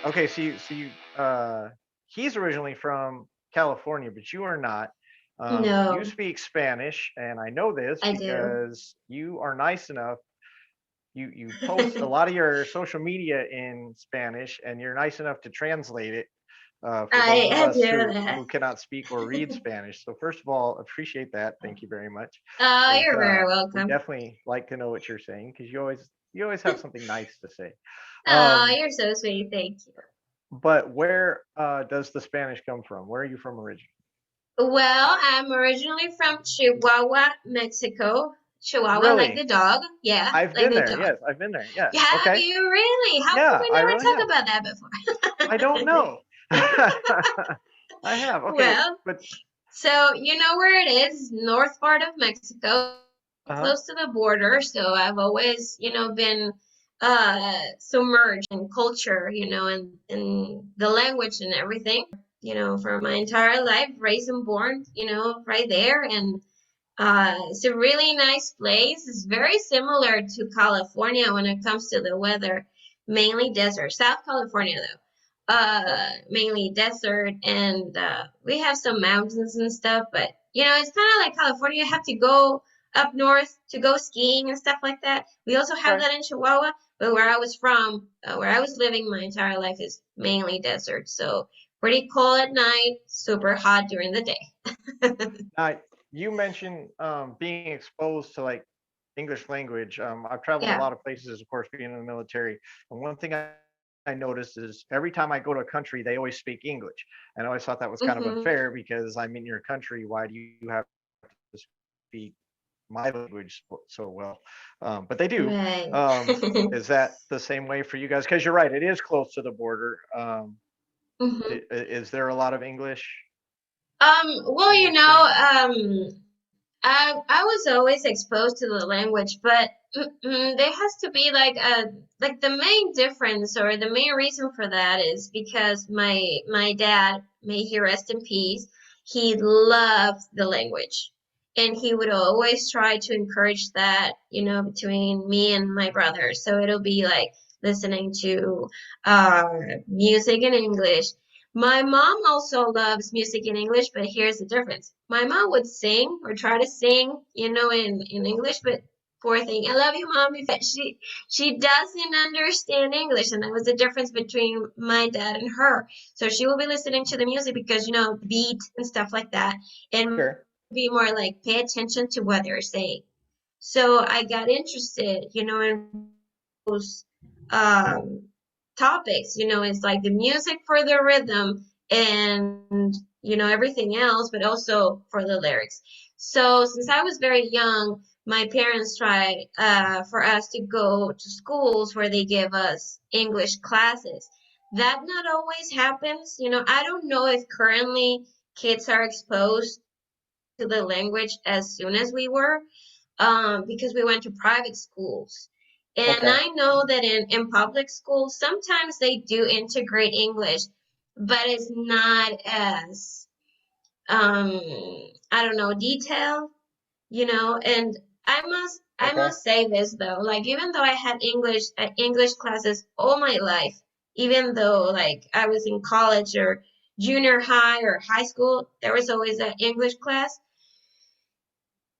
Okay, he's originally from California, but you are not. You No, speak Spanish, and I know this I do. because you are nice enough. You post a lot of your social media in Spanish, and you're nice enough to translate it for those of I do us that. who cannot speak or read Spanish. So first of all, appreciate that. Thank you very much. Oh, Because you're very we welcome. definitely like to know what you're saying because you always have something nice to say. Oh, Um, you're so sweet. Thank you. but where does the Spanish come from? Where are you from originally? Well, I'm originally from Chihuahua, Mexico. Chihuahua, like the Really? dog. Yeah, I've like been the there. dog. Yes, I've been there. Yes. Have Okay. you really? How come Yeah, we I never really talked have. about that I don't before? know. I have. Okay, Well, but so you know where it is, north part of Mexico, uh-huh. close to the border. So I've always, been submerged in culture, and in the language and everything, for my entire life, raised and born, right there. And it's a really nice place. It's very similar to California when it comes to the weather, mainly desert. South California, though, mainly desert, and we have some mountains and stuff. But it's kind of like California. You have to go up north to go skiing and stuff like that. We also have Okay. that in Chihuahua, but where I was from, where I was living my entire life, is mainly desert. So pretty cold at night, super hot during the day. Now, you mentioned being exposed to like English language. I've traveled a Yeah. lot of places, of course, being in the military. And one thing I noticed is every time I go to a country, they always speak English. And I always thought that was kind of Hmm. unfair because I'm in your country. Why do you have to speak my language so well? But they do. Right. Is that the same way for you guys? Because you're right, it is close to the border. Hmm. Is there a lot of English Well, in your experiences? I was always exposed to the language, but there has to be like the main difference or the main reason for that is because my dad, may he rest in peace, he loved the language. And he would always try to encourage that, between me and my brother. So it'll be like listening to uh music in English. My mom also loves music in English, but here's the difference. My mom would sing or try to sing, in English, but poor thing. I love you, mom. If she doesn't understand English, and that was the difference between my dad and her. So she will be listening to the music because beat and stuff like that, and Sure. be more like pay attention to what they're saying. So I got interested, in those um, topics. It's like the music for the rhythm and everything else, but also for the lyrics. So since I was very young, my parents tried for us to go to schools where they give us English classes. That not always happens. I don't know if currently kids are exposed to the language as soon as we were, because we went to private schools. And Okay. I know that in public schools, sometimes they do integrate English, but it's not as, um, I don't know, detailed, and I Okay. must say this though, like even though I had English classes all my life, even though like I was in college or junior high or high school, there was always an English class.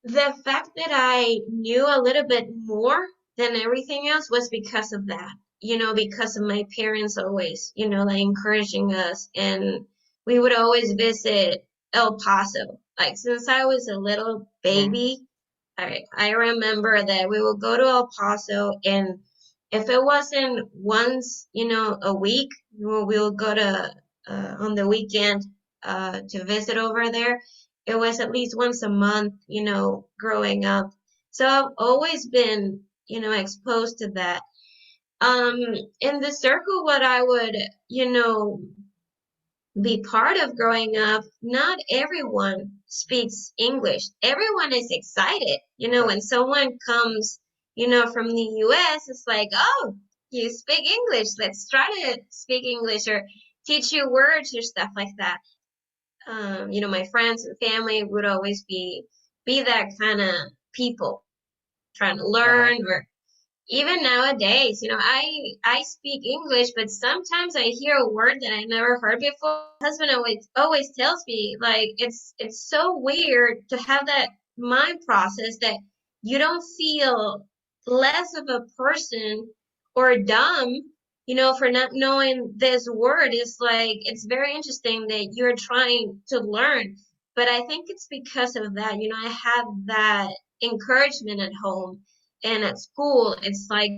The fact that I knew a little bit more than everything else was because of that, because of my parents always, like encouraging us. And we would always visit El Paso. Like since I was a little Hmm. baby, I remember that we would go to El Paso, and if it wasn't once, a week, we would go to on the weekend to visit over there. It was at least once a month, growing up. So I've always been, exposed to that. Um, in the circle, what I would, be part of growing up, not everyone speaks English. Everyone is excited, Sure. when someone comes, from the US, it's like, oh, you speak English. Let's try to speak English or teach you words or stuff like that. My friends and family would always be that kind of people trying to Uh-huh. learn or even nowadays, I speak English, but sometimes I hear a word that I never heard before. My husband always tells me, like, it's so weird to have that mind process that you don't feel less of a person or dumb, for not knowing this word. It's like it's very interesting that you're trying to learn. But I think it's because of that. I have that encouragement at home and at school. It's like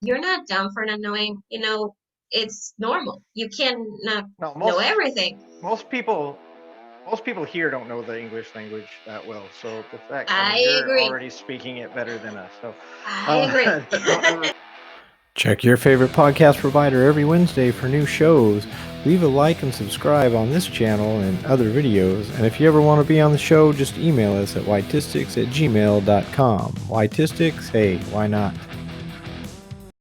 you're not dumb for not knowing, it's normal. You cannot No, know everything. most people most people here don't know the English language that well. So the fact, I mean, I you're agree. already speaking it better than us. So I agree. don't ever. Check your favorite podcast provider every Wednesday for new shows. Leave a like and subscribe on this channel and other videos. And if you ever want to be on the show, just email us at Y-TiSTiCS@gmail.com. Y-TiSTiCS, hey, why not?